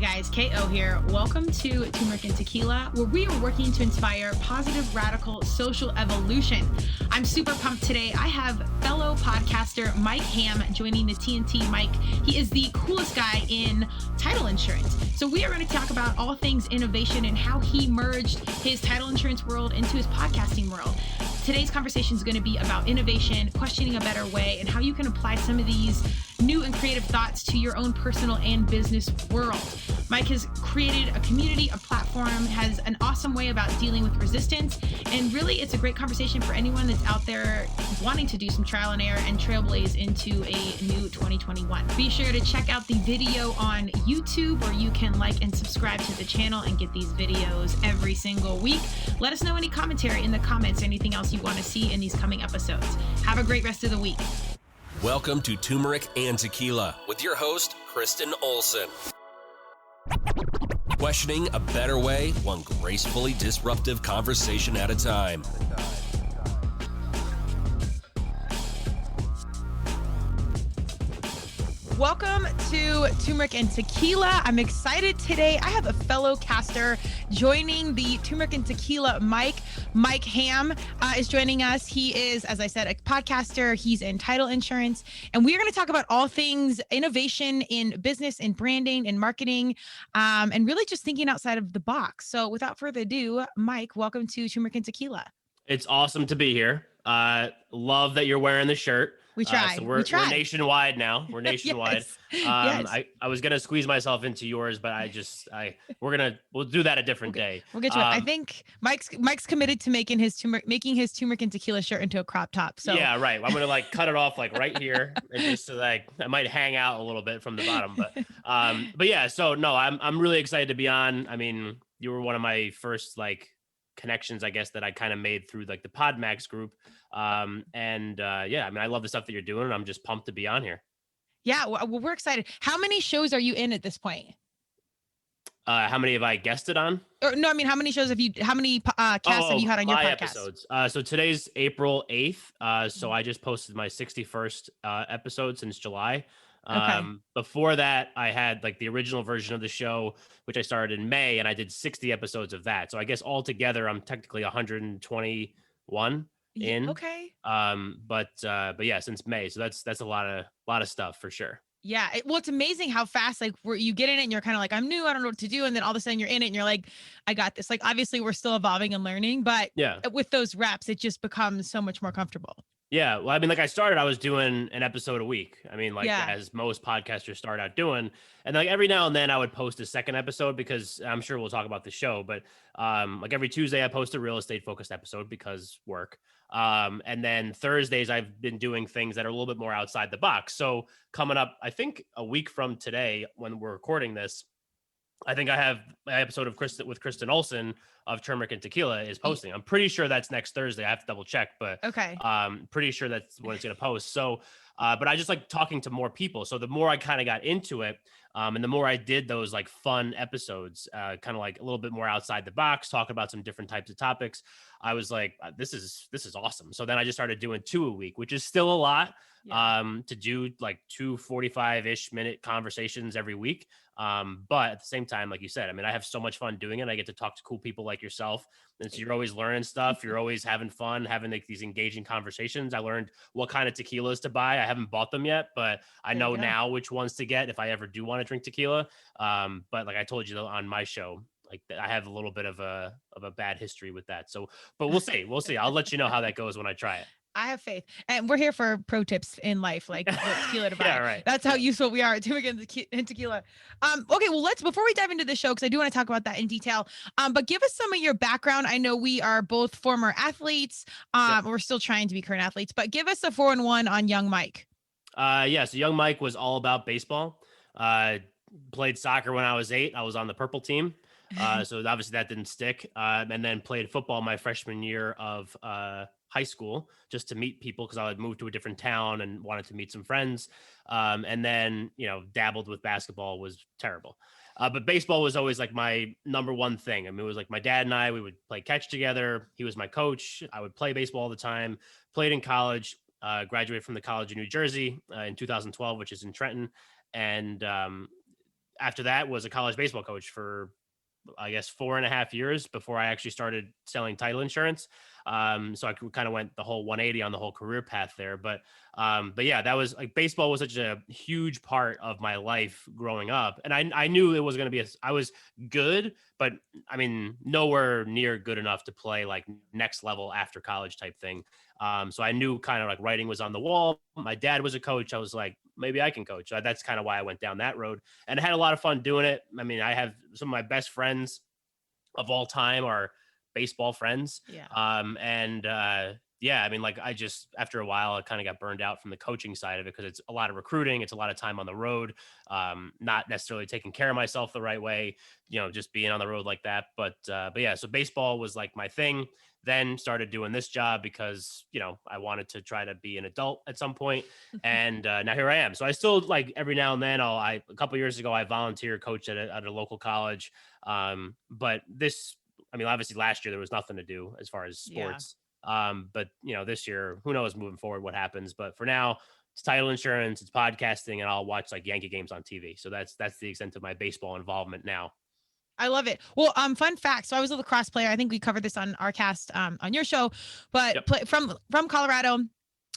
guys, KO here. Welcome to Turmeric and Tequila, where we are working to inspire positive, radical social evolution. I'm super pumped today. I have fellow podcaster Mike Ham joining the TNT. Mike, he is the coolest guy in title insurance. So we are going to talk about all things innovation and how he merged his title insurance world into his podcasting world. Today's conversation is going to be about innovation, questioning a better way, and how you can apply some of these new and creative thoughts to your own personal and business world. Mike has created a community, a platform, has an awesome way about dealing with resistance, and really it's a great conversation for anyone that's out there wanting to do some trial and error and trailblaze into a new 2021. Be sure to check out the video on YouTube, where you can like and subscribe to the channel and get these videos every single week. Let us know any commentary in the comments or anything else you want to see in these coming episodes. Have a great rest of the week. Welcome to Turmeric and Tequila with your host, Freston Olson. Questioning a better way, one gracefully disruptive conversation at a time. Welcome to Turmeric and Tequila. I'm excited today. I have a fellow caster joining the Turmeric and Tequila. Mike Ham is joining us. He is, as I said, a podcaster. He's in title insurance. And we are going to talk about all things innovation in business and branding and marketing, and really just thinking outside of the box. So without further ado, Mike, welcome to Turmeric and Tequila. It's awesome to be here. Love that you're wearing the shirt. We try. So we're nationwide now. We're nationwide. Yes. I was gonna squeeze myself into yours, but we'll do that a different day. We'll get to it. I think Mike's committed to making his Turmeric and Tequila shirt into a crop top. So yeah, right. I'm gonna cut it off right here, and just so I might hang out a little bit from the bottom. But yeah. So no, I'm really excited to be on. I mean, you were one of my first connections, I guess, that I kind of made through the PodMax group. Yeah, I mean, I love the stuff that you're doing, and I'm just pumped to be on here. Yeah, well, we're excited. How many shows are you in at this point? How many have I guested on? No, I mean, how many casts have you had on your podcast? Episodes. So today's April 8th. So I just posted my 61st episode since July. Okay. Before that, I had the original version of the show, which I started in May, and I did 60 episodes of that. So I guess altogether, I'm technically 121 in. Okay. But yeah, since May, so that's a lot of stuff for sure. Yeah. It's amazing how fast you get in it and you're kind of I'm new, I don't know what to do, and then all of a sudden you're in it and you're like, I got this. Obviously we're still evolving and learning, but yeah, with those reps, it just becomes so much more comfortable. Yeah. Well, I mean, I was doing an episode a week. I mean, as most podcasters start out doing, and every now and then I would post a second episode, because I'm sure we'll talk about the show, but every Tuesday I post a real estate focused episode because work. And then Thursdays I've been doing things that are a little bit more outside the box. So coming up, I think a week from today, when we're recording this, I think I have my episode with Kristen Olson of Turmeric and Tequila is posting. I'm pretty sure that's next Thursday. I have to double check, but okay. Pretty sure that's when it's going to post. So, but I just like talking to more people. So the more I kind of got into it, and the more I did those fun episodes, kind of a little bit more outside the box, talking about some different types of topics, I was like, this is awesome. So then I just started doing 2 a week, which is still a lot. Yeah. To do 2 45-ish minute conversations every week. But at the same time, like you said, I mean, I have so much fun doing it. I get to talk to cool people like yourself. And so you're always learning stuff. You're always having fun, having these engaging conversations. I learned what kind of tequilas to buy. I haven't bought them yet, but I know now which ones to get if I ever do want to drink tequila. But I told you on my show, I have a little bit of a bad history with that. So, but we'll see. I'll let you know how that goes when I try it. I have faith, and we're here for pro tips in life, what tequila to buy. Yeah, right. That's how useful we are at Turmeric and Tequila. Okay, well, before we dive into the show, because I do want to talk about that in detail, but give us some of your background. I know we are both former athletes. We're still trying to be current athletes, but give us a 4-in-1 on young Mike. So young Mike was all about baseball. Played soccer when I was 8. I was on the purple team. So obviously that didn't stick. And then played football my freshman year of high school, just to meet people, because I had moved to a different town and wanted to meet some friends. And then, dabbled with basketball, was terrible. But baseball was always my number one thing. I mean, it was my dad and we would play catch together. He was my coach. I would play baseball all the time. Played in college, graduated from the College of New Jersey in 2012, which is in Trenton. And after that was a college baseball coach for, I guess, 4.5 years before I actually started selling title insurance. So I kind of went the whole 180 on the whole career path there. But yeah, that was like, baseball was such a huge part of my life growing up. And I knew it was going to be, I was good, but I mean, nowhere near good enough to play like next level after college type thing. So I knew kind of like writing was on the wall. My dad was a coach. I was like, maybe I can coach. So that's kind of why I went down that road, and I had a lot of fun doing it. I mean, I have some of my best friends of all time are baseball friends. Yeah. Yeah, I mean, like, I just, after a while, I kind of got burned out from the coaching side of it, because it's a lot of recruiting. It's a lot of time on the road, not necessarily taking care of myself the right way, just being on the road like that. But yeah, so baseball was like my thing. Then started doing this job because, I wanted to try to be an adult at some point. And now here I am. So I still, like, every now and then a couple of years ago, I volunteer coached at a local college. But this, I mean, obviously last year there was nothing to do as far as sports. But this year, who knows moving forward what happens. But for now, it's title insurance, it's podcasting, and I'll watch like Yankee games on TV. So that's the extent of my baseball involvement now. I love it. Well, fun fact. So I was a lacrosse player. I think we covered this on our cast, on your show, but Yep. from Colorado,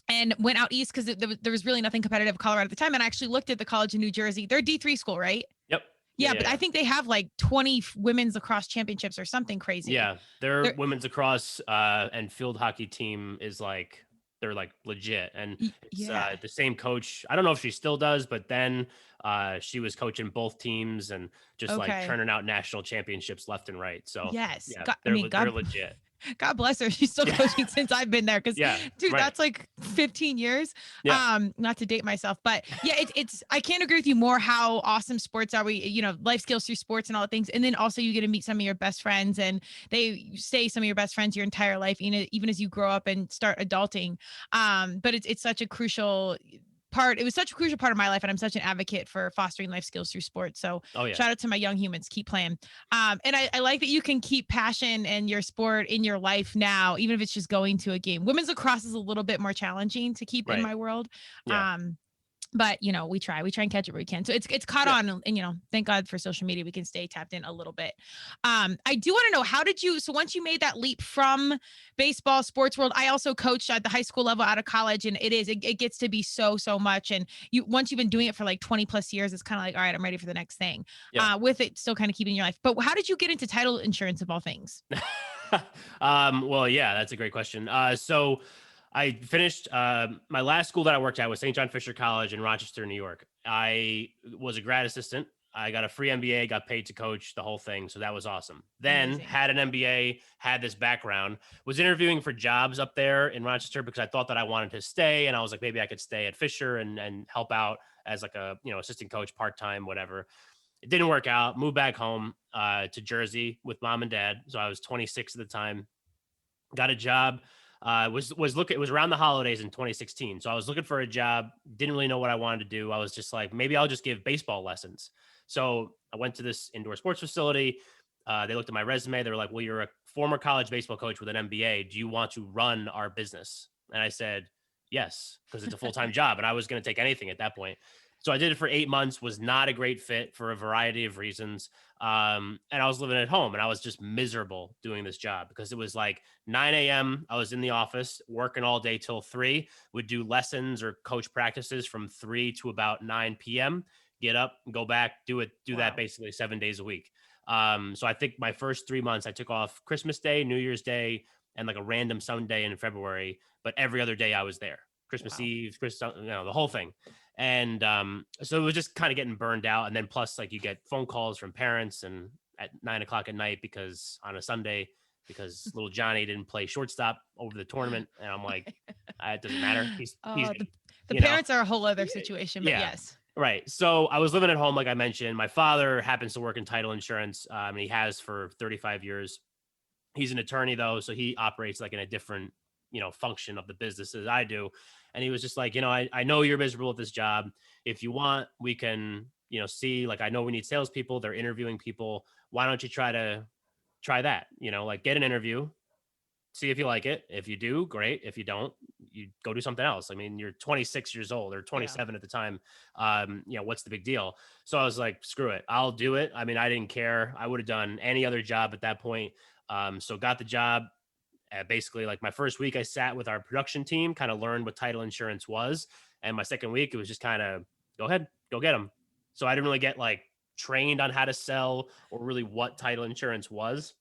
and went out east because there was really nothing competitive in Colorado at the time. And I actually looked at the college in New Jersey. They're D3 school, right? Yep. Yeah, but I think they have like 20 women's lacrosse championships or something crazy. Yeah, their women's lacrosse and field hockey team is like, they're like legit, and it's the same coach. I don't know if she still does, but then she was coaching both teams and just like churning out national championships left and right. So yes, yeah, they're legit. God bless her. She's still coaching since I've been there. Cause dude, that's like 15 years. Yeah. Not to date myself, but yeah, it's, I can't agree with you more how awesome sports are. We, life skills through sports and all the things. And then also you get to meet some of your best friends, and they stay some of your best friends your entire life, even as you grow up and start adulting. But it's such a crucial part. It was such a crucial part of my life, and I'm such an advocate for fostering life skills through sports. So shout out to my young humans. Keep playing. And I like that you can keep passion and your sport in your life now, even if it's just going to a game. Women's lacrosse is a little bit more challenging to keep in my world. Yeah. But we try and catch it where we can. So it's caught on, and thank God for social media, we can stay tapped in a little bit. I do want to know, so once you made that leap from baseball, sports world, I also coached at the high school level out of college, and it gets to be so much. And once you've been doing it for like 20 plus years, it's kind of like, all right, I'm ready for the next thing. With it still kind of keeping your life. But how did you get into title insurance of all things? Well, yeah, that's a great question. So I finished my last school that I worked at was St. John Fisher College in Rochester, New York. I was a grad assistant. I got a free MBA, got paid to coach, the whole thing. So that was awesome. Then had an MBA, had this background, was interviewing for jobs up there in Rochester because I thought that I wanted to stay. And I was like, maybe I could stay at Fisher and help out as like a, assistant coach, part-time, whatever. It didn't work out. Moved back home to Jersey with mom and dad. So I was 26 at the time. Got a job. It was around the holidays in 2016. So I was looking for a job, didn't really know what I wanted to do. I was just like, maybe I'll just give baseball lessons. So I went to this indoor sports facility. They looked at my resume. They were like, well, you're a former college baseball coach with an MBA. Do you want to run our business? And I said, yes, because it's a full-time job. And I was going to take anything at that point. So I did it for 8 months, was not a great fit for a variety of reasons. And I was living at home, and I was just miserable doing this job because it was like 9 a.m. I was in the office working all day till 3, would do lessons or coach practices from 3 to about 9 p.m., get up, go back, do that basically 7 days a week. So I think my first 3 months I took off Christmas Day, New Year's Day, and like a random Sunday in February, but every other day I was there. Christmas Eve, the whole thing. And so it was just kind of getting burned out. And then plus, like, you get phone calls from parents and at 9 o'clock at night on a Sunday because little Johnny didn't play shortstop over the tournament. And I'm like, it doesn't matter. He's the parents are a whole other situation, but yes. Right. So I was living at home, like I mentioned. My father happens to work in title insurance. And he has for 35 years. He's an attorney, though. So he operates like in a different, function of the business as I do. And he was just like, I know you're miserable at this job. If you want, we can, see, like, I know we need salespeople. They're interviewing people. Why don't you try that? Like, get an interview, see if you like it. If you do, great. If you don't, you go do something else. I mean, you're 26 years old or 27 at the time. What's the big deal? So I was like, screw it. I'll do it. I mean, I didn't care. I would have done any other job at that point. So got the job. Basically, like my first week, I sat with our production team, kind of learned what title insurance was. And my second week, it was just kind of go ahead, go get them. So I didn't really get like trained on how to sell or really what title insurance was.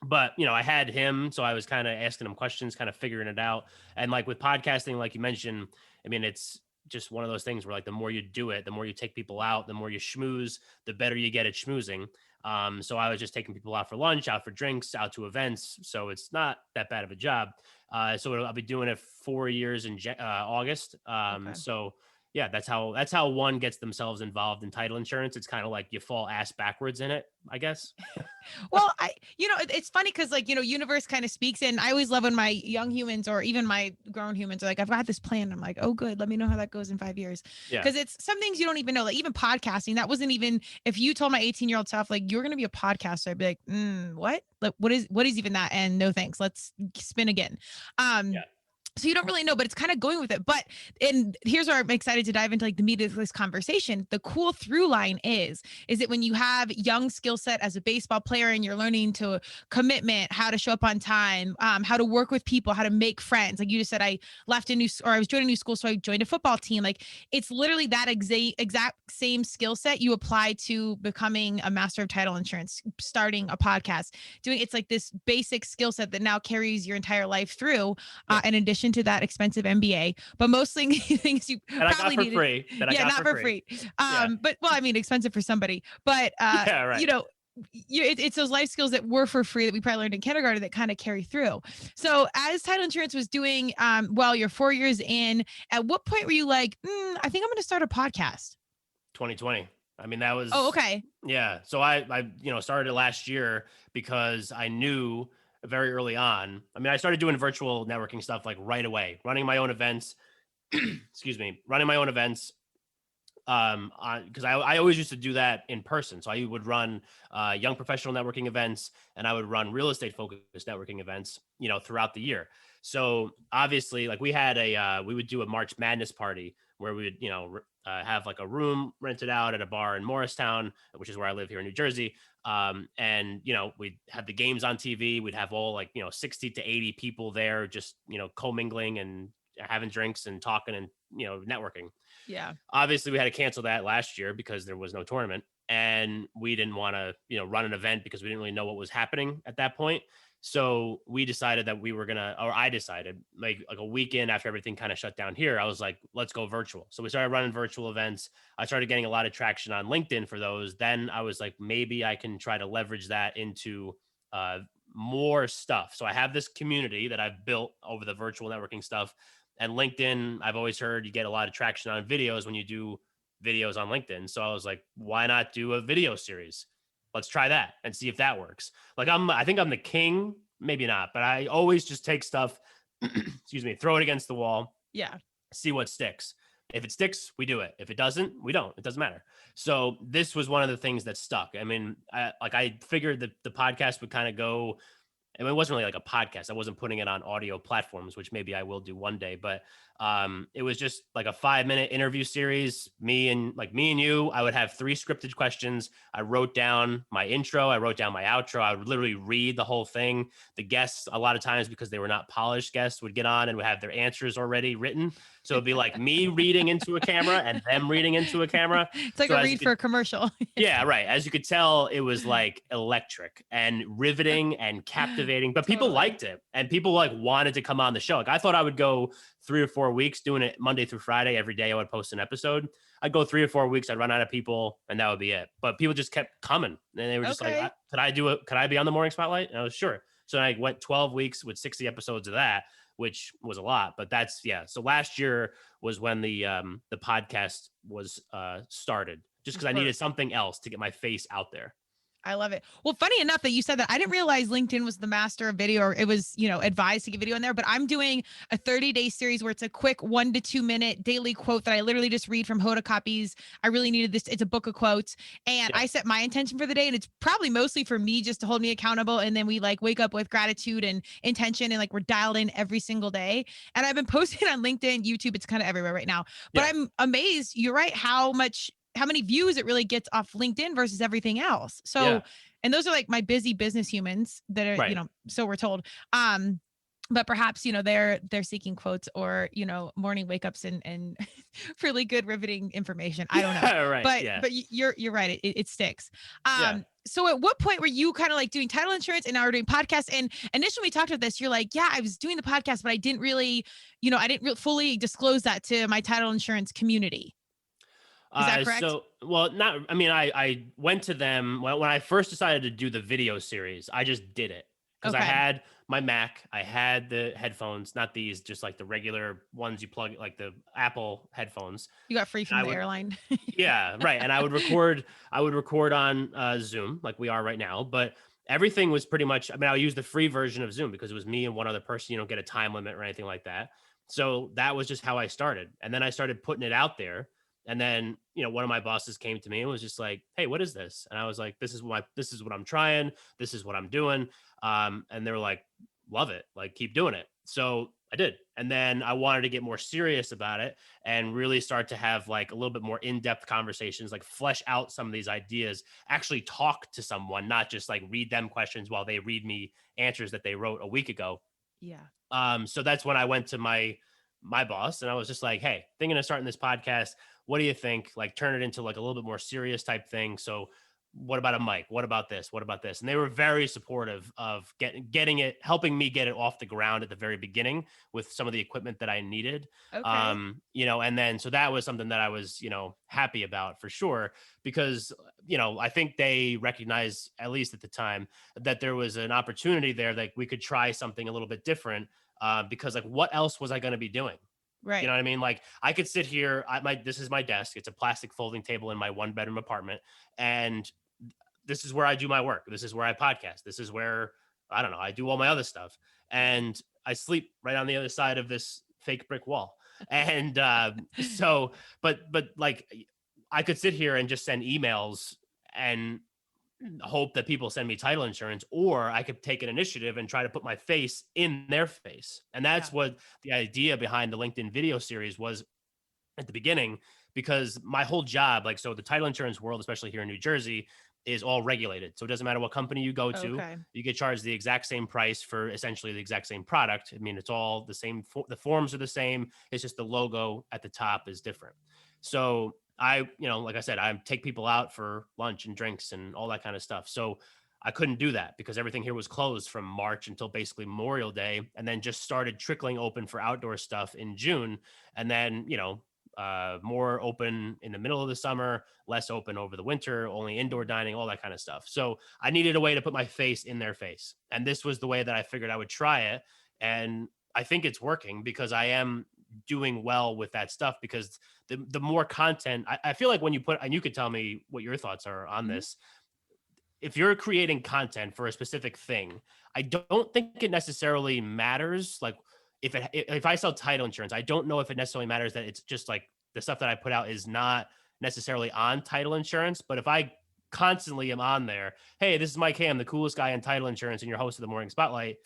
But, I had him, so I was kind of asking him questions, kind of figuring it out. And like with podcasting, like you mentioned, I mean, it's just one of those things where like the more you do it, the more you take people out, the more you schmooze, the better you get at schmoozing. So I was just taking people out for lunch, out for drinks, out to events. So it's not that bad of a job. So I'll be doing it 4 years in August. Okay. So yeah, that's how one gets themselves involved in title insurance. It's kind of like you fall ass backwards in it, I guess. Well, it's funny because like, universe kind of speaks. And I always love when my young humans or even my grown humans are like, I've got this plan. I'm like, oh, good. Let me know how that goes in 5 years. Yeah. Because it's some things you don't even know, like even podcasting. That wasn't even, if you told my 18-year-old self, like, you're going to be a podcaster, I'd be like, what? Like, what is even that? And no, thanks. Let's spin again. So you don't really know, but it's kind of going with it. And here's where I'm excited to dive into like the meat of this conversation. The cool through line is that when you have young skill set as a baseball player and you're learning to commitment, how to show up on time, how to work with people, how to make friends. Like you just said, I was joining a new school, so I joined a football team. Like it's literally that exact same skill set you apply to becoming a master of title insurance, starting a podcast, it's like this basic skill set that now carries your entire life through, in addition to that expensive MBA, but mostly things you that probably I got for free. Not for free. But well, I mean, expensive for somebody, but it's those life skills that were for free that we probably learned in kindergarten that kind of carry through. So as title insurance was doing, you're 4 years in, at what point were you like, I think I'm going to start a podcast? 2020. I mean, that was, oh, okay. Yeah. So I started it last year because I knew very early on. I mean, I started doing virtual networking stuff like right away, running my own events, running my own events. Because I always used to do that in person. So I would run young professional networking events, and I would run real estate focused networking events, throughout the year. So obviously, like we would do a March Madness party where we would, have like a room rented out at a bar in Morristown, which is where I live here in New Jersey. And we'd have the games on TV. We'd have all 60 to 80 people there, just, commingling and having drinks and talking and, networking. Yeah. Obviously we had to cancel that last year because there was no tournament, and we didn't want to, run an event because we didn't really know what was happening at that point. So we decided that I decided like a weekend after everything kind of shut down here, I was like, let's go virtual. So we started running virtual events. I started getting a lot of traction on LinkedIn for those. Then I was like, maybe I can try to leverage that into more stuff. So I have this community that I've built over the virtual networking stuff, and LinkedIn, I've always heard you get a lot of traction on videos when you do videos on LinkedIn. So I was like, why not do a video series? Let's try that and see if that works. Like I think I'm the king, maybe not, but I always just take stuff, throw it against the wall. Yeah. See what sticks. If it sticks, we do it. If it doesn't, we don't. It doesn't matter. So this was one of the things that stuck. I mean, I figured that the podcast would kind of go. I mean, it wasn't really like a podcast. I wasn't putting it on audio platforms, which maybe I will do one day. But it was just like a 5-minute interview series. Me and you. I would have 3 scripted questions. I wrote down my intro. I wrote down my outro. I would literally read the whole thing. The guests, a lot of times, because they were not polished guests, would get on and would have their answers already written. So it'd be like me reading into a camera and them reading into a camera. It's like a read for a commercial. Yeah, right. As you could tell, it was like electric and riveting and captivating, but people liked it, and people wanted to come on the show. Like I thought I would go 3 or 4 weeks doing it Monday through Friday. Every day I would post an episode. I'd go 3 or 4 weeks. I'd run out of people, and that would be it. But people just kept coming, and they were just like, could I do it? Could I be on the morning spotlight? And I was sure. So I went 12 weeks with 60 episodes of that, which was a lot, but So last year was when the podcast was started, just because I needed something else to get my face out there. I love it. Well, funny enough that you said that, I didn't realize LinkedIn was the master of video, or it was, advised to get video in there, but I'm doing a 30-day series where it's a quick 1 to 2 minute daily quote that I literally just read from Hoda Copies. I really needed this. It's a book of quotes, and Yeah. I set my intention for the day, and it's probably mostly for me just to hold me accountable. And then we like wake up with gratitude and intention, and like we're dialed in every single day. And I've been posting on LinkedIn, YouTube, it's kind of everywhere right now, but I'm amazed. You're right. How many views it really gets off LinkedIn versus everything else. So, and those are like my busy business humans that are, Right. so we're told. But perhaps, they're seeking quotes or, morning wake ups and really good riveting information. I don't know. Right. But you're right. It sticks. Yeah. So at what point were you kind of like doing title insurance and now we're doing podcasts? And initially we talked about this, you're like, yeah, I was doing the podcast, but I didn't really, fully disclose that to my title insurance community. Is that correct? I went to them when I first decided to do the video series. I just did it because I had my Mac, I had the headphones, not these, just like the regular ones you plug, like the Apple headphones. You got free from the airline. Yeah, right. And I would record on Zoom like we are right now, but everything was pretty much, I use the free version of Zoom because it was me and one other person, you don't get a time limit or anything like that. So that was just how I started. And then I started putting it out there. And then, one of my bosses came to me and was just like, "Hey, what is this?" And I was like, this is what I'm trying. This is what I'm doing. And they were like, "Love it. Like, keep doing it." So I did. And then I wanted to get more serious about it and really start to have like a little bit more in-depth conversations, like flesh out some of these ideas, actually talk to someone, not just like read them questions while they read me answers that they wrote a week ago. Yeah. So that's when I went to my boss and I was just like, "Hey, thinking of starting this podcast. What do you think? Like, turn it into like a little bit more serious type thing. So what about a mic? What about this? What about this?" And they were very supportive of getting it, helping me get it off the ground at the very beginning with some of the equipment that I needed. Okay. And then, so that was something that I was, happy about for sure, because, I think they recognized, at least at the time, that there was an opportunity there that we could try something a little bit different, because like, what else was I going to be doing? Right. You know what I mean? Like, I could sit here, this is my desk. It's a plastic folding table in my 1-bedroom apartment. And this is where I do my work. This is where I podcast. This is where, I don't know, I do all my other stuff. And I sleep right on the other side of this fake brick wall. And but like, I could sit here and just send emails and hope that people send me title insurance, or I could take an initiative and try to put my face in their face. And that's what the idea behind the LinkedIn video series was at the beginning, because my whole job, like, so the title insurance world, especially here in New Jersey, is all regulated. So it doesn't matter what company you go to, you get charged the exact same price for essentially the exact same product. I mean, it's all the same. The forms are the same. It's just the logo at the top is different. So I, like I said, I take people out for lunch and drinks and all that kind of stuff. So I couldn't do that because everything here was closed from March until basically Memorial Day, and then just started trickling open for outdoor stuff in June. And then, more open in the middle of the summer, less open over the winter, only indoor dining, all that kind of stuff. So I needed a way to put my face in their face. And this was the way that I figured I would try it. And I think it's working because I am doing well with that stuff, because the more content, I feel like when you put, and you could tell me what your thoughts are on this, if you're creating content for a specific thing, I don't think it necessarily matters. Like, if I sell title insurance, I don't know if it necessarily matters that it's just like the stuff that I put out is not necessarily on title insurance. But if I constantly am on there, "Hey, this is Mike Ham, the coolest guy in title insurance and your host of the Morning Spotlight,"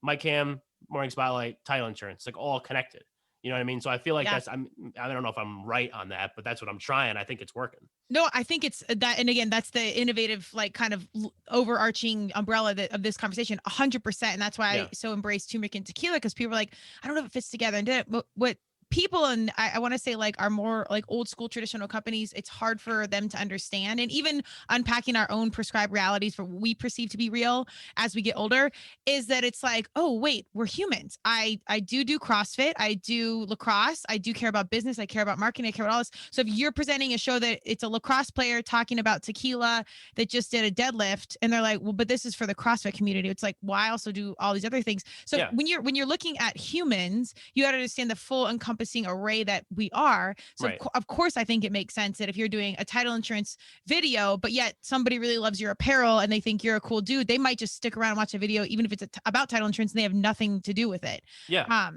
Mike Ham, Morning Spotlight, title insurance, like all connected. You know what I mean? So I feel like I don't know if I'm right on that, but that's what I'm trying. I think it's working. No, I think it's that. And again, that's the innovative, like kind of overarching umbrella of this conversation, 100%. And that's why I so embrace turmeric and tequila, because people are like, I don't know if it fits together. And what people, and I want to say like are more like old school traditional companies, it's hard for them to understand. And even unpacking our own prescribed realities for what we perceive to be real as we get older, is that it's like, oh wait, we're humans. I do CrossFit, I do lacrosse, I do care about business, I care about marketing, I care about all this. So if you're presenting a show that it's a lacrosse player talking about tequila that just did a deadlift, and they're like, well, but this is for the CrossFit community, it's like, well, I also do all these other things. So when you're looking at humans, you got to understand the full encompassing all-encompassing array that we are. So Right. of course, I think it makes sense that if you're doing a title insurance video, but yet somebody really loves your apparel and they think you're a cool dude, they might just stick around and watch a video, even if it's about title insurance and they have nothing to do with it. Yeah.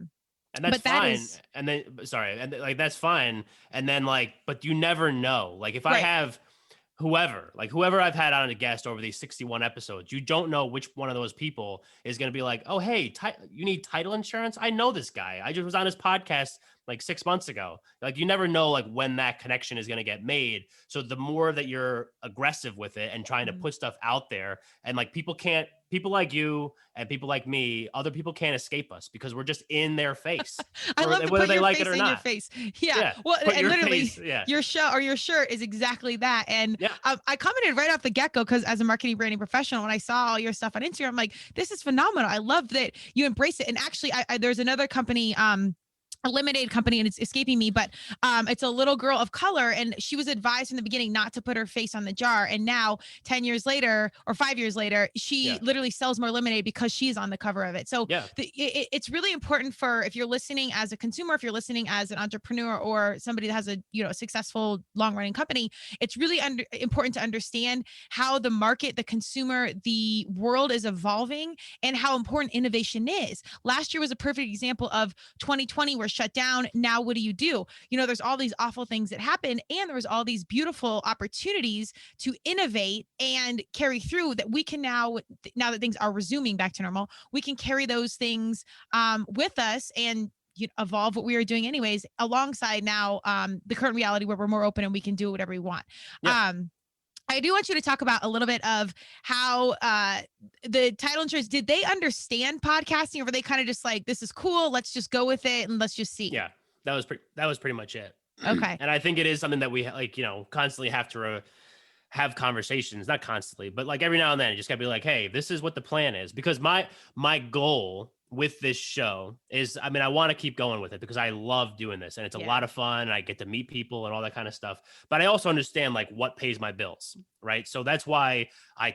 And that's But that fine. is And then, sorry, and like that's fine. And then like, but you never know. Like if I have whoever I've had on a guest over these 61 episodes, you don't know which one of those people is going to be like, oh, hey, you need title insurance? I know this guy. I just was on his podcast like 6 months ago. Like you never know like when that connection is going to get made. So the more that you're aggressive with it and trying to put stuff out there, and like people like you and people like me, other people can't escape us because we're just in their face. I love to whether put they your like face it or in not. your face. Yeah. Well, and literally your show or your shirt is exactly that. And I commented right off the get-go because as a marketing branding professional, when I saw all your stuff on Instagram, I'm like, this is phenomenal. I love that you embrace it. And actually, there's another company, a lemonade company, and it's escaping me, but it's a little girl of color, and she was advised from the beginning not to put her face on the jar, and now 10 years later or 5 years later, she literally sells more lemonade because she's on the cover of it. So it's really important for, if you're listening as a consumer, if you're listening as an entrepreneur or somebody that has a successful long-running company, it's really important to understand how the market, the consumer, the world is evolving, and how important innovation is. Last year was a perfect example of 2020 where shut down. Now, what do? There's all these awful things that happen, and there was all these beautiful opportunities to innovate and carry through that we can now that things are resuming back to normal, we can carry those things with us and evolve what we are doing anyways, alongside now the current reality where we're more open and we can do whatever we want. I do want you to talk about a little bit of how the title insurance, did they understand podcasting, or were they kind of just like, this is cool, let's just go with it and let's just see? Yeah, that was pretty much it. Okay. And I think it is something that we constantly have to have conversations, not constantly, but like every now and then you just gotta be like, hey, this is what the plan is. Because my goal with this show is, I want to keep going with it because I love doing this and it's a lot of fun and I get to meet people and all that kind of stuff. But I also understand like what pays my bills, right? So that's why I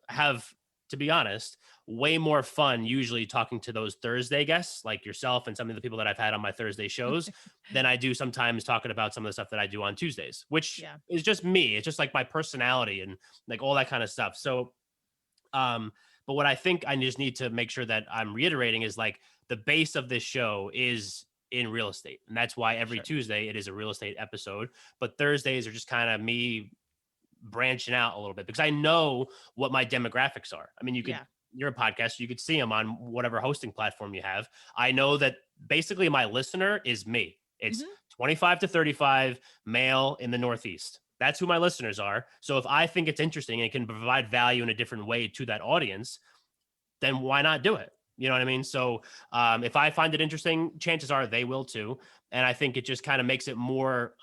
have, to be honest, way more fun usually talking to those Thursday guests like yourself and some of the people that I've had on my Thursday shows than I do sometimes talking about some of the stuff that I do on Tuesdays, which is just me. It's just like my personality and like all that kind of stuff. So, but what I think I just need to make sure that I'm reiterating is like the base of this show is in real estate. And that's why every Tuesday it is a real estate episode, but Thursdays are just kind of me branching out a little bit because I know what my demographics are. You're a podcast, you could see them on whatever hosting platform you have. I know that basically my listener is me. It's 25 to 35 male in the Northeast. That's who my listeners are. So if I think it's interesting and it can provide value in a different way to that audience, then why not do it? You know what I mean? So if I find it interesting, chances are they will too. And I think it just kind of makes it more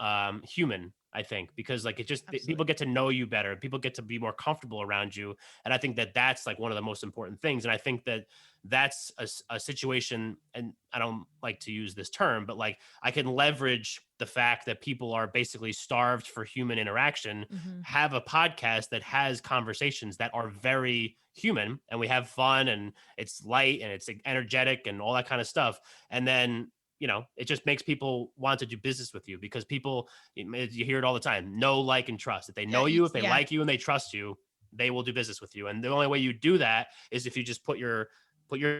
human, I think, because like people get to know you better. People get to be more comfortable around you. And I think that that's like one of the most important things. And I think that that's a situation, and I don't like to use this term, but like I can leverage the fact that people are basically starved for human interaction, have a podcast that has conversations that are very human and we have fun and it's light and it's energetic and all that kind of stuff. And then, it just makes people want to do business with you because people, you hear it all the time, know, like, and trust. If they know you, if they like you and they trust you, they will do business with you. And the only way you do that is if you just put your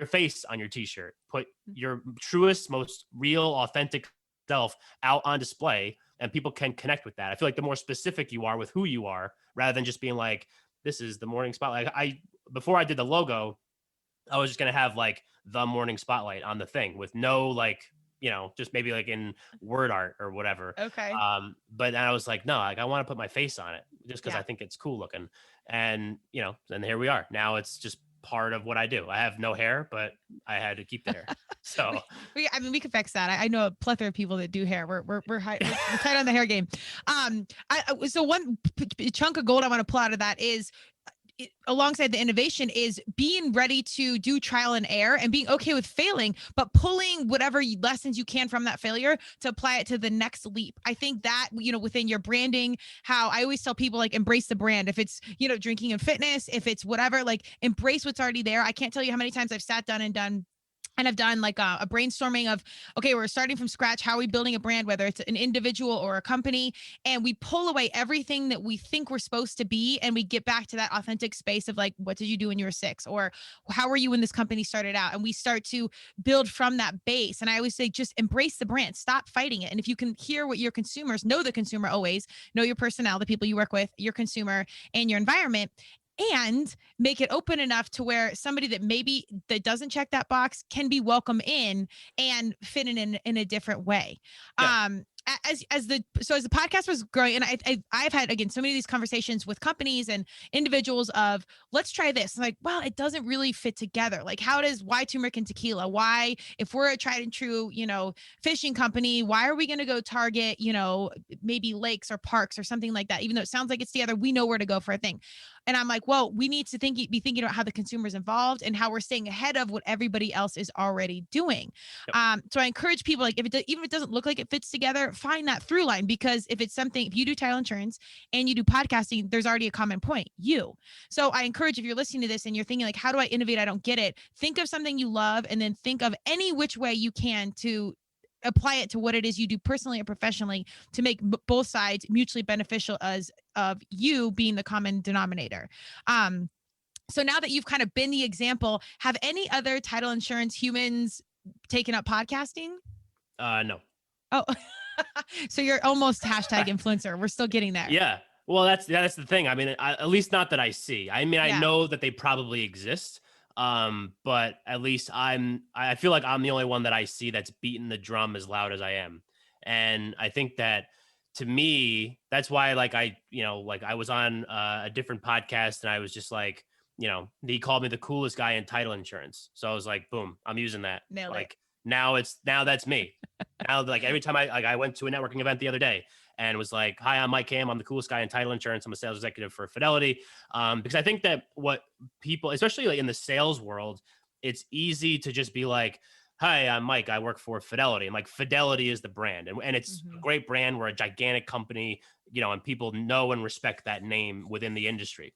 face on your t-shirt, put your truest, most real, authentic self out on display, and people can connect with that. I feel like the more specific you are with who you are, rather than just being like, this is the morning spotlight. Before I did the logo, I was just going to have like the morning spotlight on the thing with no like, just maybe like in word art or whatever. Okay. But then I was like, no, like I want to put my face on it just because I think it's cool looking. And, and here we are. Now it's just part of what I do. I have no hair, but I had to keep the hair. So we can fix that. I know a plethora of people that do hair. We're tight on the hair game. So one chunk of gold I want to pull out of that is, alongside the innovation, is being ready to do trial and error and being okay with failing, but pulling whatever lessons you can from that failure to apply it to the next leap. I think that, within your branding, how I always tell people, like, embrace the brand. If it's, drinking and fitness, if it's whatever, like embrace what's already there. I can't tell you how many times I've sat down and done and I've done like a brainstorming of, okay, we're starting from scratch. How are we building a brand, whether it's an individual or a company? And we pull away everything that we think we're supposed to be. And we get back to that authentic space of like, what did you do when you were 6? Or how were you when this company started out? And we start to build from that base. And I always say, just embrace the brand, stop fighting it. And if you can hear what your consumers know, the consumer always know your personnel, the people you work with, your consumer, and your environment, and make it open enough to where somebody that maybe that doesn't check that box can be welcome in and fit in a different way. Yeah. As the podcast was growing, and I've had, again, so many of these conversations with companies and individuals of, let's try this. I'm like, well, it doesn't really fit together. Like, why turmeric and tequila? Why, if we're a tried and true, fishing company, why are we going to go target, maybe lakes or parks or something like that? Even though it sounds like it's together, we know where to go for a thing. And I'm like, well, we need to be thinking about how the consumer's involved and how we're staying ahead of what everybody else is already doing. Yep. So I encourage people, like, even if it doesn't look like it fits together, find that through line, because if you do title insurance and you do podcasting, there's already a common point, you. So I encourage, if you're listening to this and you're thinking like, how do I innovate? I don't get it. Think of something you love, and then think of any which way you can to apply it to what it is you do personally or professionally to make both sides mutually beneficial, as of you being the common denominator. So now that you've kind of been the example, have any other title insurance humans taken up podcasting? No. Oh, so you're almost hashtag influencer. We're still getting there. Yeah. Well, that's the thing. I mean, at least not that I see. I mean, I know that they probably exist. But at least I feel like I'm the only one that I see that's beating the drum as loud as I am. And I think that, to me, that's why, like, I was on a different podcast, and I was just like, he called me the coolest guy in title insurance. So I was like, boom, I'm using that. Nailed it. Now that's me. Now, like, every time I went to a networking event the other day and was like, hi, I'm Mike Ham. I'm the coolest guy in title insurance. I'm a sales executive for Fidelity. Because I think that what people, especially like in the sales world, it's easy to just be like, hi, I'm Mike. I work for Fidelity. And like, Fidelity is the brand. And it's a great brand. We're a gigantic company, and people know and respect that name within the industry.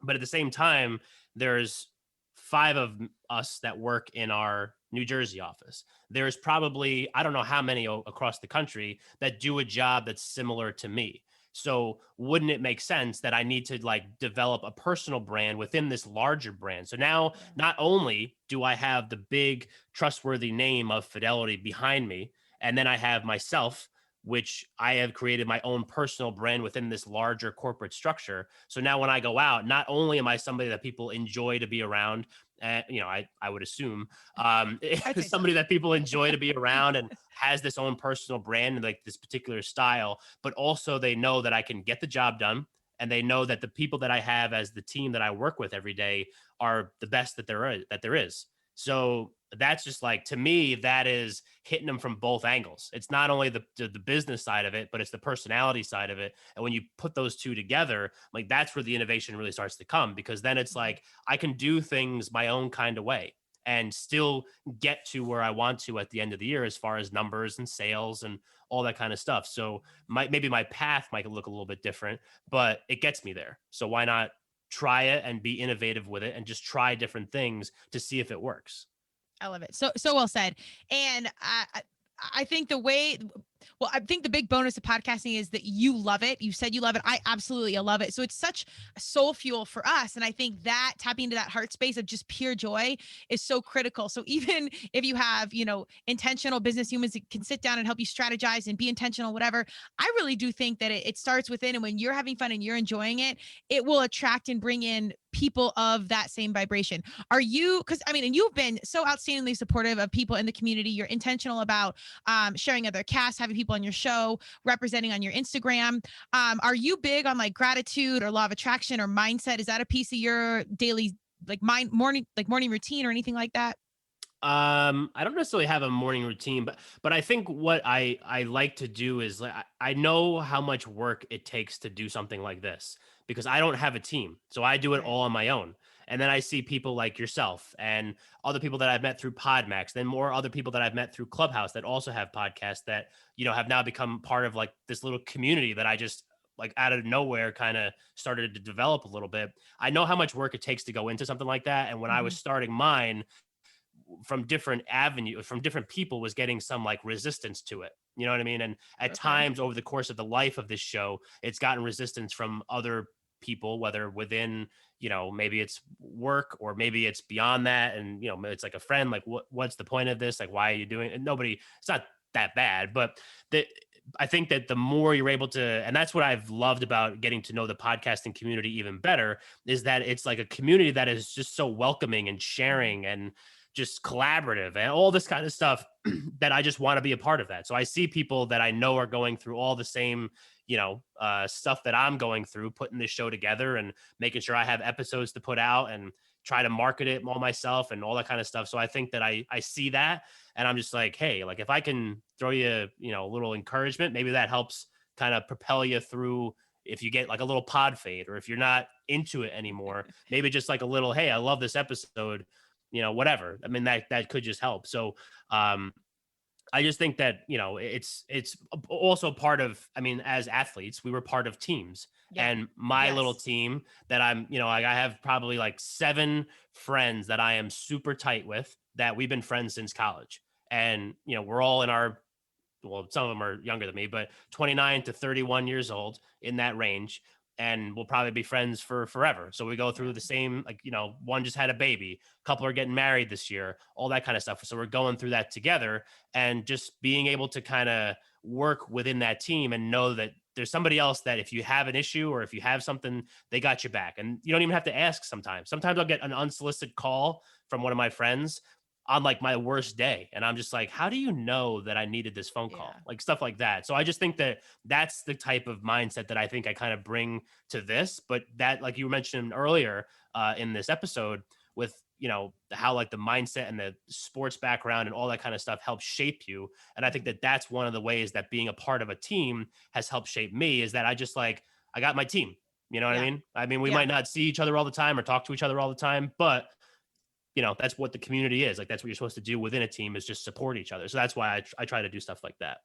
But at the same time, there's 5 of us that work in our New Jersey office. There's probably, I don't know how many across the country that do a job that's similar to me. So wouldn't it make sense that I need to like develop a personal brand within this larger brand? So now not only do I have the big trustworthy name of Fidelity behind me, and then I have myself, which I have created my own personal brand within this larger corporate structure. So now when I go out, not only am I somebody that people enjoy to be around, I would assume somebody that people enjoy to be around and has this own personal brand and like this particular style, but also they know that I can get the job done, and they know that the people that I have as the team that I work with every day are the best that there is. So that's just like, to me, that is hitting them from both angles. It's not only the business side of it, but it's the personality side of it. And when you put those two together, like, that's where the innovation really starts to come, because then it's like, I can do things my own kind of way and still get to where I want to at the end of the year, as far as numbers and sales and all that kind of stuff. So maybe my path might look a little bit different, but it gets me there. So why not try it and be innovative with it and just try different things to see if it works? I love it. So well said. And I think I think the big bonus of podcasting is that you love it. You said you love it. I absolutely love it. So it's such a soul fuel for us. And I think that tapping into that heart space of just pure joy is so critical. So even if you have, intentional business humans that can sit down and help you strategize and be intentional, whatever, I really do think that it starts within. And when you're having fun and you're enjoying it, it will attract and bring in people of that same vibration. Are you, and you've been so outstandingly supportive of people in the community. You're intentional about sharing other casts, having people on your show, representing on your Instagram. Are you big on like gratitude or law of attraction or mindset? Is that a piece of your daily morning routine or anything like that? I don't necessarily have a morning routine, but I think what I like to do is, like, I know how much work it takes to do something like this, because I don't have a team. So I do it all on my own. And then I see people like yourself and other people that I've met through PodMax, then more other people that I've met through Clubhouse that also have podcasts that, have now become part of like this little community that I just, like, out of nowhere kind of started to develop a little bit. I know how much work it takes to go into something like that. And when I was starting mine, from different avenues, from different people, was getting some like resistance to it. You know what I mean? And at Okay. times over the course of the life of this show, it's gotten resistance from other people, whether within, maybe it's work or maybe it's beyond that. And, it's like a friend, like, what's the point of this? Like, why are you doing it? And it's not that bad, but I think that the more you're able to, and that's what I've loved about getting to know the podcasting community even better, is that it's like a community that is just so welcoming and sharing and just collaborative and all this kind of stuff that I just want to be a part of that. So I see people that I know are going through all the same, stuff that I'm going through, putting this show together and making sure I have episodes to put out and try to market it all myself and all that kind of stuff. So I think that I see that, and I'm just like, hey, like if I can throw you, a little encouragement, maybe that helps kind of propel you through. If you get like a little pod fade, or if you're not into it anymore, maybe just like a little, hey, I love this episode, whatever. I mean, that could just help. So, I just think that, it's also part of, I mean, as athletes, we were part of teams. Yeah. And my little team that I'm, I have probably like 7 friends that I am super tight with, that we've been friends since college. And, we're all in some of them are younger than me, but 29 to 31 years old, in that range. And we'll probably be friends for forever. So we go through the same, like, one just had a baby, a couple are getting married this year, all that kind of stuff. So we're going through that together, and just being able to kind of work within that team and know that there's somebody else that if you have an issue or if you have something, they got your back. And you don't even have to ask sometimes. Sometimes I'll get an unsolicited call from one of my friends on like my worst day. And I'm just like, how do you know that I needed this phone call? Like stuff like that. So I just think that that's the type of mindset that I think I kind of bring to this. But that, like you mentioned earlier in this episode, with, how like the mindset and the sports background and all that kind of stuff helps shape you. And I think that that's one of the ways that being a part of a team has helped shape me, is that I just like, I got my team, you know what I mean? I mean, we might not see each other all the time or talk to each other all the time, but that's what the community is. Like, that's what you're supposed to do within a team, is just support each other. So that's why I try to do stuff like that.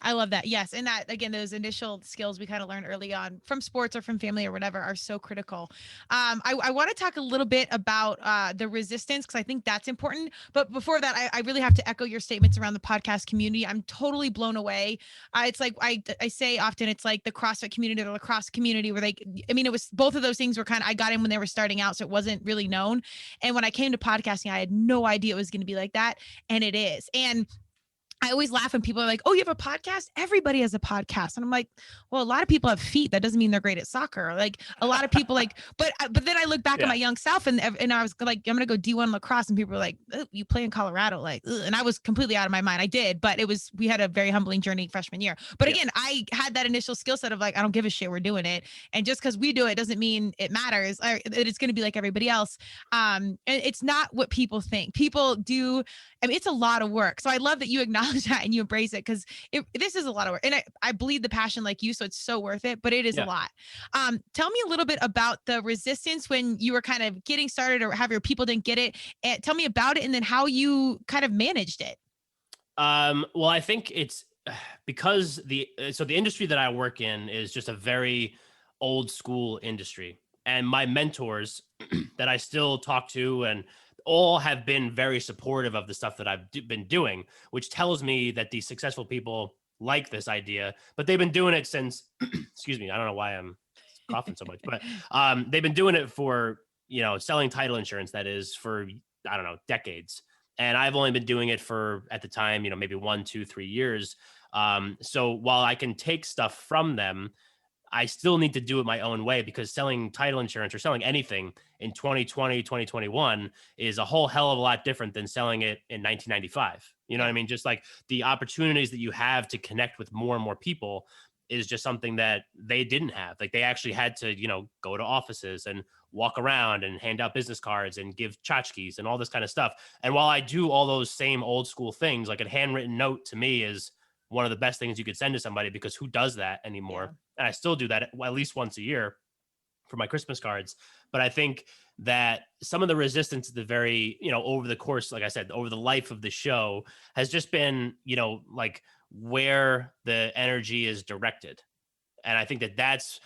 I love that. Yes. And that, again, those initial skills we kind of learned early on from sports or from family or whatever are so critical. I want to talk a little bit about the resistance, because I think that's important. But before that, I really have to echo your statements around the podcast community. I'm totally blown away. It's like, I say often, it's like the CrossFit community, the lacrosse community, where it was both of those things were I got in when they were starting out, so it wasn't really known. And when I came to podcasting, I had no idea it was going to be like that. And it is. And I always laugh when people are like, oh, you have a podcast? Everybody has a podcast. And I'm like, well, a lot of people have feet. That doesn't mean they're great at soccer. Like, a lot of people but then I look back at my young self, and I was like, I'm going to go D1 lacrosse. And people were like, you play in Colorado? Like, ugh. And I was completely out of my mind. I did, but we had a very humbling journey freshman year. But again, I had that initial skill set of like, I don't give a shit, we're doing it. And just because we do it doesn't mean it matters. It's going to be like everybody else. And it's not what people think. People do. I mean, it's a lot of work. So I love that you acknowledge that and you embrace it, because this is a lot of work. And I bleed the passion like you, so it's so worth it, but it is a lot. Tell me a little bit about the resistance when you were kind of getting started, or have your people didn't get it. And tell me about it, and then how you kind of managed it. Well, I think it's because the industry that I work in is just a very old school industry. And my mentors that I still talk to and all have been very supportive of the stuff that I've been doing, which tells me that these successful people like this idea, but they've been doing it since, excuse me, I don't know why I'm coughing so much, but they've been doing it for, selling title insurance, that is, for, I don't know, decades. And I've only been doing it for, at the time, maybe 1, 2, 3 years. So while I can take stuff from them, I still need to do it my own way, because selling title insurance or selling anything in 2020, 2021 is a whole hell of a lot different than selling it in 1995. You know what I mean? Just like the opportunities that you have to connect with more and more people is just something that they didn't have. Like, they actually had to, go to offices and walk around and hand out business cards and give tchotchkes and all this kind of stuff. And while I do all those same old school things, like a handwritten note to me is one of the best things you could send to somebody, because who does that anymore? Yeah. And I still do that at least once a year for my Christmas cards. But I think that some of the resistance at the very, over the course, like I said, over the life of the show has just been, like where the energy is directed. And I think that that's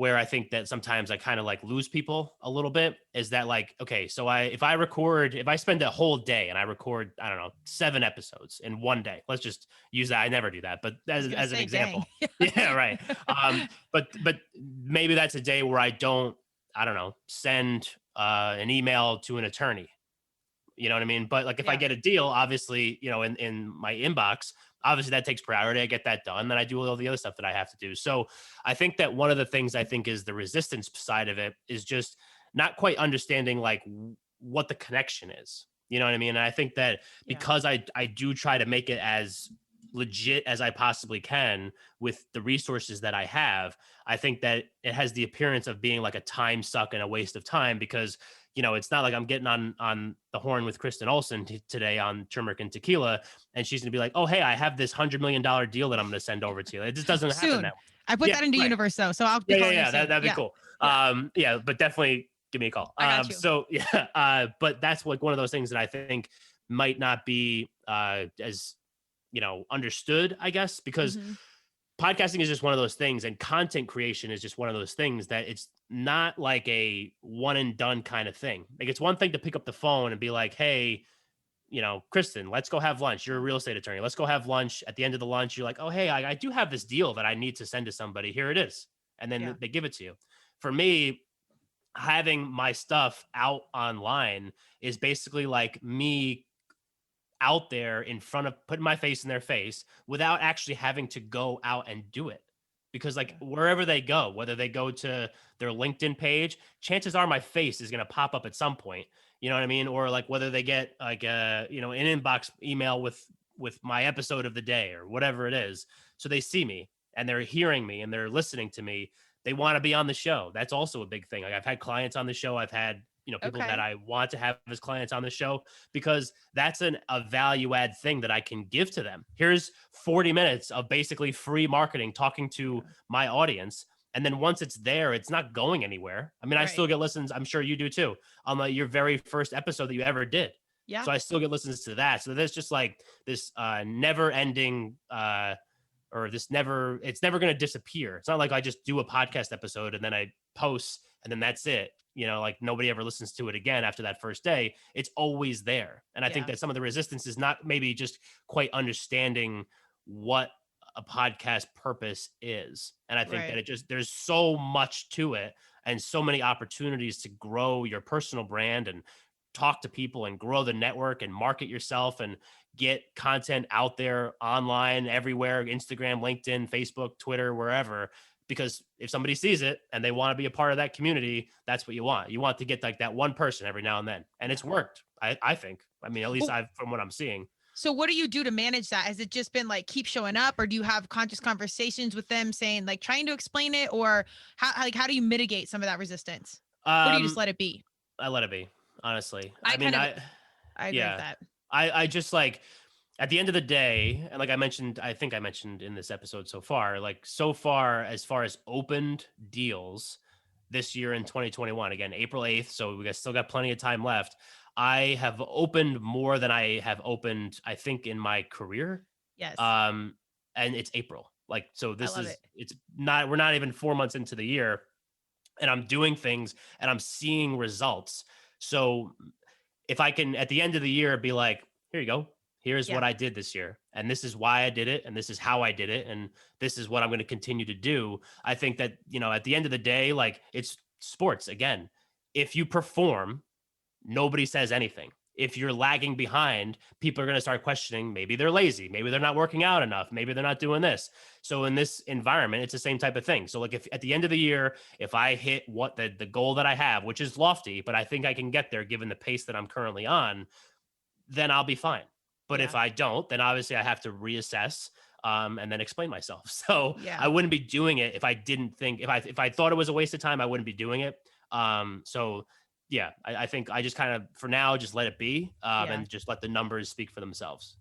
where I think that sometimes I kind of like lose people a little bit is that like, okay, so if I spend a whole day and I record, I don't know, 7 episodes in one day, let's just use that. I never do that, but as an example. Yeah, right. But maybe that's a day where I don't send an email to an attorney. You know what I mean? But like if I get a deal, obviously, in my inbox, obviously that takes priority. I get that done. Then I do all the other stuff that I have to do. So I think that one of the things I think is the resistance side of it is just not quite understanding like what the connection is. You know what I mean? And I think that because I do try to make it as legit as I possibly can with the resources that I have, I think that it has the appearance of being like a time suck and a waste of time because it's not like I'm getting on the horn with Kristen Olsen today on Turmeric and Tequila, and she's gonna be like, "Oh, hey, I have this $100 million deal that I'm gonna send over to you." It just doesn't happen that way. I put that into universe though, so I'll be calling you soon. That'd be cool. But definitely give me a call. I got you. So but that's like one of those things that I think might not be as understood, I guess, because podcasting is just one of those things, and content creation is just one of those things that it's not like a one and done kind of thing. Like it's one thing to pick up the phone and be like, hey, Kristen, let's go have lunch. You're a real estate attorney. Let's go have lunch. At the end of the lunch, you're like, oh, hey, I do have this deal that I need to send to somebody. Here it is. And then they give it to you. For me, having my stuff out online is basically like me out there in front of putting my face in their face without actually having to go out and do it. Because like wherever they go, whether they go to their LinkedIn page, chances are my face is going to pop up at some point. You know what I mean? Or like whether they get like an inbox email with my episode of the day or whatever it is. So they see me and they're hearing me and they're listening to me. They want to be on the show. That's also a big thing. Like I've had clients on the show. I've had people that I want to have as clients on the show because that's a value add thing that I can give to them. Here's 40 minutes of basically free marketing, talking to my audience. And then once it's there, it's not going anywhere. I mean, I still get listens. I'm sure you do too. On your very first episode that you ever did. Yeah. So I still get listens to that. So there's just like this never ending it's never going to disappear. It's not like I just do a podcast episode and then I post and then that's it. Like nobody ever listens to it again after that first day. It's always there. And I think that some of the resistance is not maybe just quite understanding what a podcast purpose is. And I think that there's so much to it and so many opportunities to grow your personal brand and talk to people and grow the network and market yourself and get content out there online, everywhere, Instagram, LinkedIn, Facebook, Twitter, wherever. Because if somebody sees it and they want to be a part of that community, that's what you want. You want to get like that one person every now and then. And it's worked, I think. I mean, at least from what I'm seeing. So what do you do to manage that? Has it just been like keep showing up, or do you have conscious conversations with them saying like trying to explain it, or how do you mitigate some of that resistance? Or do you just let it be? I let it be, honestly. I agree with that. I just like, at the end of the day, and like I think I mentioned in this episode so far as far as opened deals this year in 2021, again, April 8th. So we still got plenty of time left. I have opened more than I have opened, I think, in my career. Yes. And it's April. Like, so we're not even 4 months into the year and I'm doing things and I'm seeing results. So if I can, at the end of the year, be like, here you go. Here's what I did this year. And this is why I did it. And this is how I did it. And this is what I'm going to continue to do. I think that, at the end of the day, like it's sports again. If you perform, nobody says anything. If you're lagging behind, people are going to start questioning, maybe they're lazy, maybe they're not working out enough, maybe they're not doing this. So in this environment, it's the same type of thing. So like if at the end of the year, if I hit what the goal that I have, which is lofty, but I think I can get there given the pace that I'm currently on, then I'll be fine. But if I don't, then obviously I have to reassess and then explain myself. So I wouldn't be doing it if I didn't think, if I thought it was a waste of time, I wouldn't be doing it. I think I just kind of, for now, just let it be and just let the numbers speak for themselves.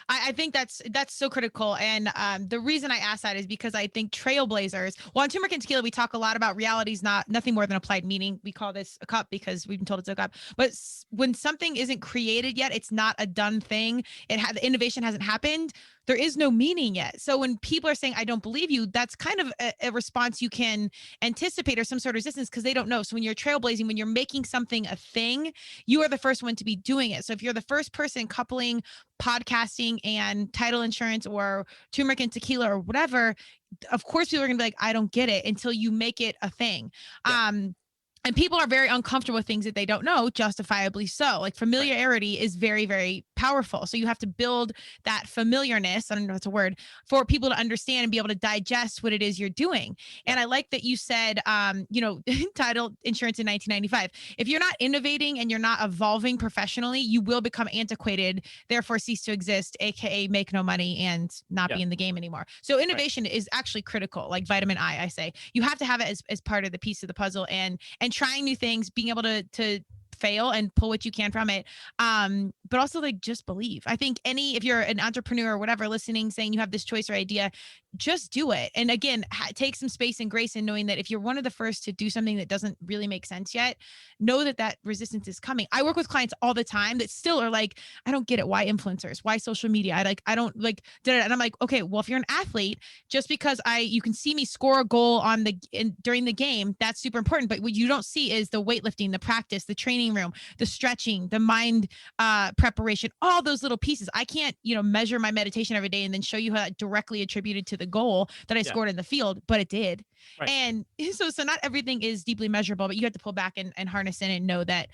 I think that's so critical. And the reason I ask that is because I think trailblazers, well, on Turmeric and Tequila, we talk a lot about reality's nothing more than applied meaning. We call this a cup because we've been told it's a cup. But when something isn't created yet, it's not a done thing. The innovation hasn't happened. There is no meaning yet. So when people are saying, I don't believe you, that's kind of a response you can anticipate or some sort of resistance because they don't know. So when you're trailblazing, when you're making something a thing, you are the first one to be doing it. So if you're the first person coupling podcasting and title insurance or turmeric and tequila or whatever, of course people are gonna be like, I don't get it until you make it a thing. Yeah. And people are very uncomfortable with things that they don't know, justifiably so. Like familiarity is very, very powerful. So you have to build that familiarness, I don't know if it's a word, for people to understand and be able to digest what it is you're doing. And I like that you said, title insurance in 1995. If you're not innovating and you're not evolving professionally, you will become antiquated, therefore cease to exist, AKA make no money and not be in the game anymore. So innovation is actually critical, like vitamin I say. You have to have it as part of the piece of the puzzle and trying new things, being able to fail and pull what you can from it. But also like just believe. I think if you're an entrepreneur or whatever listening, saying you have this choice or idea, just do it. And again, take some space and grace in knowing that if you're one of the first to do something that doesn't really make sense yet, know that resistance is coming. I work with clients all the time that still are like, I don't get it. Why influencers? Why social media? I don't like, and I'm like, okay, well, if you're an athlete, just because you can see me score a goal during the game, that's super important. But what you don't see is the weightlifting, the practice, the training room, the stretching, the mind preparation, all those little pieces. I can't, measure my meditation every day and then show you how that directly attributed to the goal that I scored in the field, but it did. Right. And so not everything is deeply measurable, but you have to pull back and harness in and know that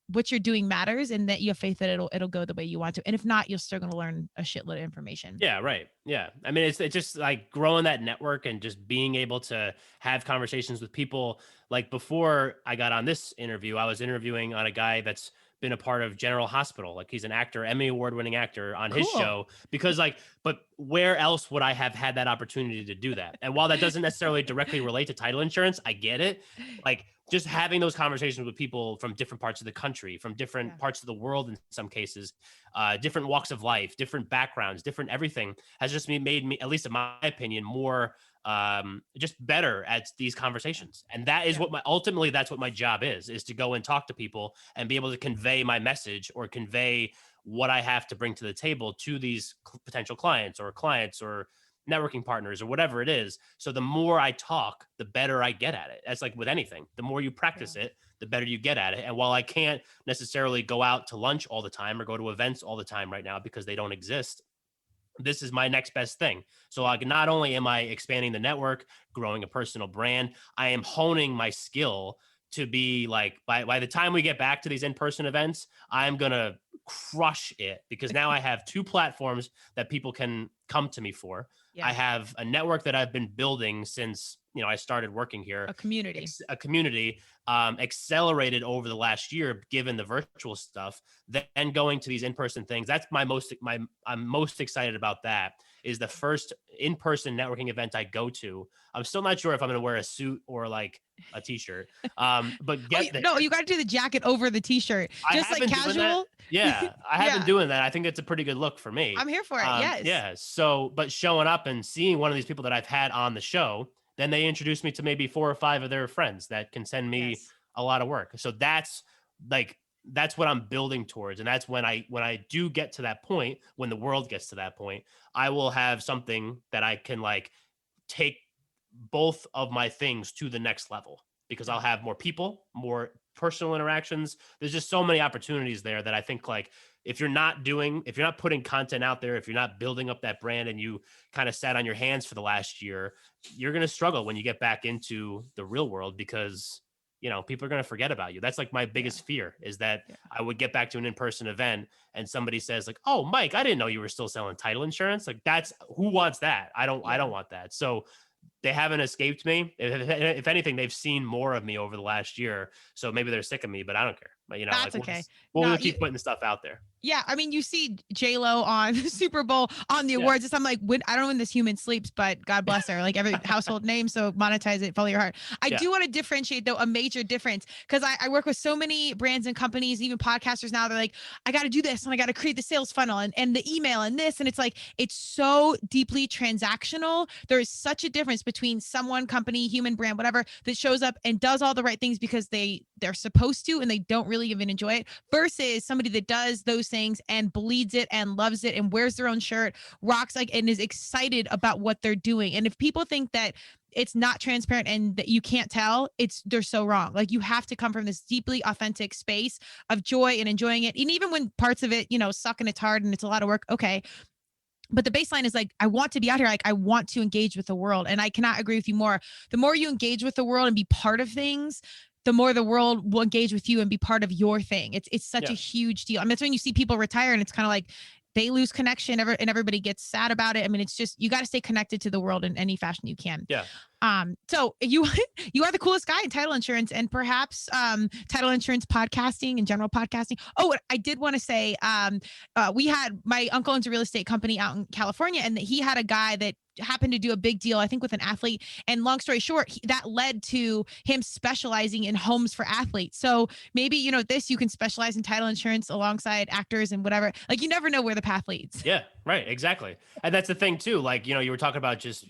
what you're doing matters and that you have faith that it'll go the way you want to. And if not, you're still going to learn a shitload of information. Yeah. Right. Yeah. I mean, it's just like growing that network and just being able to have conversations with people. Like before I got on this interview, I was interviewing on a guy that's been a part of General Hospital. Like he's an actor, Emmy award-winning actor on his show, because but where else would I have had that opportunity to do that? And while that doesn't necessarily directly relate to title insurance, I get it. Like just having those conversations with people from different parts of the country, from different parts of the world, in some cases, different walks of life, different backgrounds, different everything has just made me, at least in my opinion, more just better at these conversations. And that is ultimately that's what my job is to go and talk to people and be able to convey my message or convey what I have to bring to the table to these potential clients or networking partners or whatever it is. So the more I talk, the better I get at it. That's like with anything. The more you practice it, the better you get at it. And while I can't necessarily go out to lunch all the time or go to events all the time right now because they don't exist, this is my next best thing. So like, not only am I expanding the network, growing a personal brand, I am honing my skill to be like, by the time we get back to these in-person events, I'm going to crush it because now I have 2 platforms that people can come to me for. Yeah. I have a network that I've been building since, I started working here. A community accelerated over the last year, given the virtual stuff, then going to these in-person things. That's I'm most excited about. That is the first in-person networking event I go to. I'm still not sure if I'm going to wear a suit or like a t-shirt. But no, you got to do the jacket over the t-shirt, just like casual. Yeah, I have been doing that. I think it's a pretty good look for me. I'm here for it. Yes. Yeah. So, but showing up and seeing one of these people that I've had on the show, then they introduce me to maybe 4 or 5 of their friends that can send me a lot of work. So that's what I'm building towards. And that's when I do get to that point, when the world gets to that point, I will have something that I can like take both of my things to the next level because I'll have more people, more personal interactions. There's just so many opportunities there that I think like, if you're not putting content out there, if you're not building up that brand and you kind of sat on your hands for the last year, you're going to struggle when you get back into the real world because, people are going to forget about you. That's like my biggest fear is that I would get back to an in-person event and somebody says like, oh, Mike, I didn't know you were still selling title insurance. Like who wants that? I don't want that. So they haven't escaped me. If anything, they've seen more of me over the last year. So maybe they're sick of me, but I don't care. But that's okay. We'll keep putting stuff out there. Yeah, I mean, you see J-Lo on the Super Bowl on the awards. I'm like, I don't know when this human sleeps, but God bless her. Like every household name, so monetize it, follow your heart. I do want to differentiate though, a major difference, because I work with so many brands and companies, even podcasters now. They're like, I got to do this and I got to create the sales funnel and the email and this, and it's like it's so deeply transactional. There is such a difference between someone, company, human, brand, whatever, that shows up and does all the right things because they're supposed to and they don't really even enjoy it, versus somebody that does those things and bleeds it and loves it and wears their own shirt, rocks like, and is excited about what they're doing. And if people think that it's not transparent and that you can't tell, they're so wrong. Like, you have to come from this deeply authentic space of joy and enjoying it. And even when parts of it, suck and it's hard and it's a lot of work. Okay. But the baseline is like, I want to be out here. Like, I want to engage with the world. And I cannot agree with you more. The more you engage with the world and be part of things, the more the world will engage with you and be part of your thing. It's such a huge deal. I mean, that's when you see people retire and it's kind of like they lose connection and everybody gets sad about it. I mean, it's just, you got to stay connected to the world in any fashion you can. Yeah. So you are the coolest guy in title insurance, and perhaps title insurance podcasting and general podcasting. Oh, I did want to say, my uncle owns a real estate company out in California, and he had a guy that happened to do a big deal, I think, with an athlete. And long story short, that led to him specializing in homes for athletes. So maybe, you can specialize in title insurance alongside actors and whatever. Like, you never know where the path leads. Yeah, right. Exactly. And that's the thing too. Like, you were talking about just,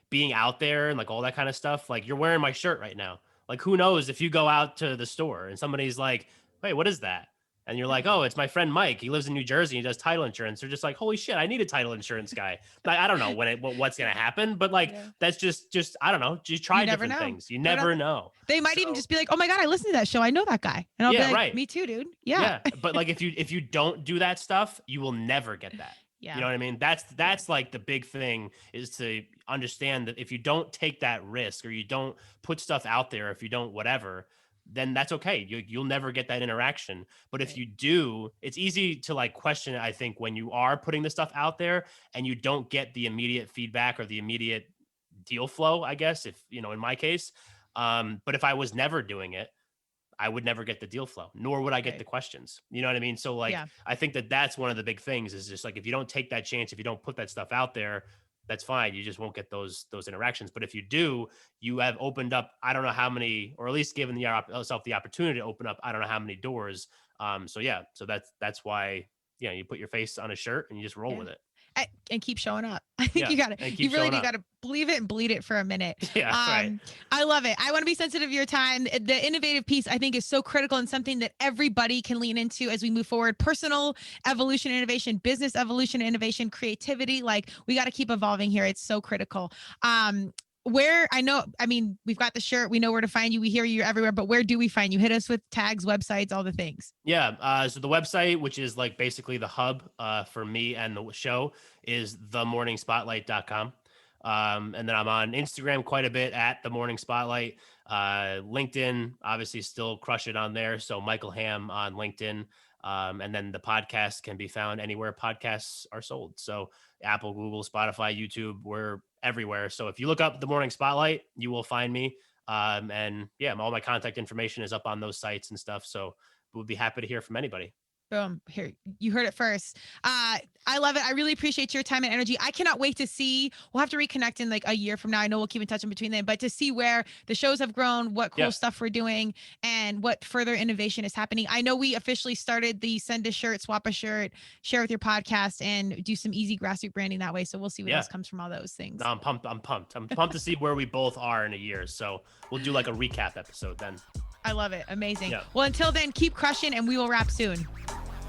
being out there and like all that kind of stuff. Like, you're wearing my shirt right now. Like, who knows if you go out to the store and somebody's like, wait, what is that? And you're like, oh, it's my friend Mike. He lives in New Jersey. He does title insurance. They're just like, holy shit, I need a title insurance guy. But I don't know what's going to happen. But like, that's just, I don't know. Just try different things. You never know. They might even just be like, oh my God, I listened to that show. I know that guy. And I'll be like, right. Me too, dude. Yeah. But like, if you don't do that stuff, you will never get that. Yeah. You know what I mean? That's like the big thing, is to understand that if you don't take that risk, or you don't put stuff out there, if you don't whatever, then that's okay. You'll never get that interaction. But if you do, it's easy to like question it, I think, when you are putting the stuff out there and you don't get the immediate feedback or the immediate deal flow, I guess, if, in my case. But if I was never doing it, I would never get the deal flow, nor would I get the questions. You know what I mean? So like, I think that's one of the big things, is just like, if you don't take that chance, if you don't put that stuff out there, that's fine. You just won't get those interactions. But if you do, you have opened up, I don't know how many, or at least given yourself the opportunity to open up, I don't know how many doors. So that's why, you put your face on a shirt and you just roll with it. And keep showing up. I think you really got to believe it and bleed it for a minute. Yeah, right. I love it. I want to be sensitive to your time. The innovative piece, I think, is so critical and something that everybody can lean into as we move forward. Personal evolution, innovation, business evolution, innovation, creativity. Like, we got to keep evolving here. It's so critical. We've got the shirt. We know where to find you. We hear you everywhere, but where do we find you? Hit us with tags, websites, all the things. Yeah. So the website, which is like basically the hub for me and the show, is themorningspotlight.com. And then I'm on Instagram quite a bit at The Morning Spotlight. LinkedIn, obviously still crush it on there. So Michael Ham on LinkedIn. And then the podcast can be found anywhere podcasts are sold. So Apple, Google, Spotify, YouTube, we're everywhere. So if you look up The Morning Spotlight, you will find me. And yeah, all my contact information is up on those sites and stuff. So we'll be happy to hear from anybody. Boom. Here, you heard it first. I love it. I really appreciate your time and energy. I cannot wait to see, we'll have to reconnect in like a year from now. I know we'll keep in touch in between then, but to see where the shows have grown, what cool stuff we're doing, and what further innovation is happening. I know we officially started the send a shirt, swap a shirt, share with your podcast, and do some easy grassroots branding that way. So we'll see what else comes from all those things. No, I'm pumped. I'm pumped to see where we both are in a year. So we'll do like a recap episode then. I love it. Amazing. Yeah. Well, until then, keep crushing, and we will wrap soon.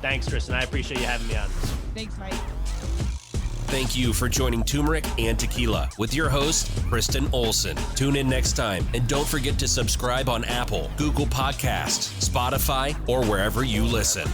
Thanks, Tristan. I appreciate you having me on. Thanks, Mike. Thank you for joining Turmeric and Tequila with your host, Kristen Olson. Tune in next time, and don't forget to subscribe on Apple, Google Podcasts, Spotify, or wherever you listen.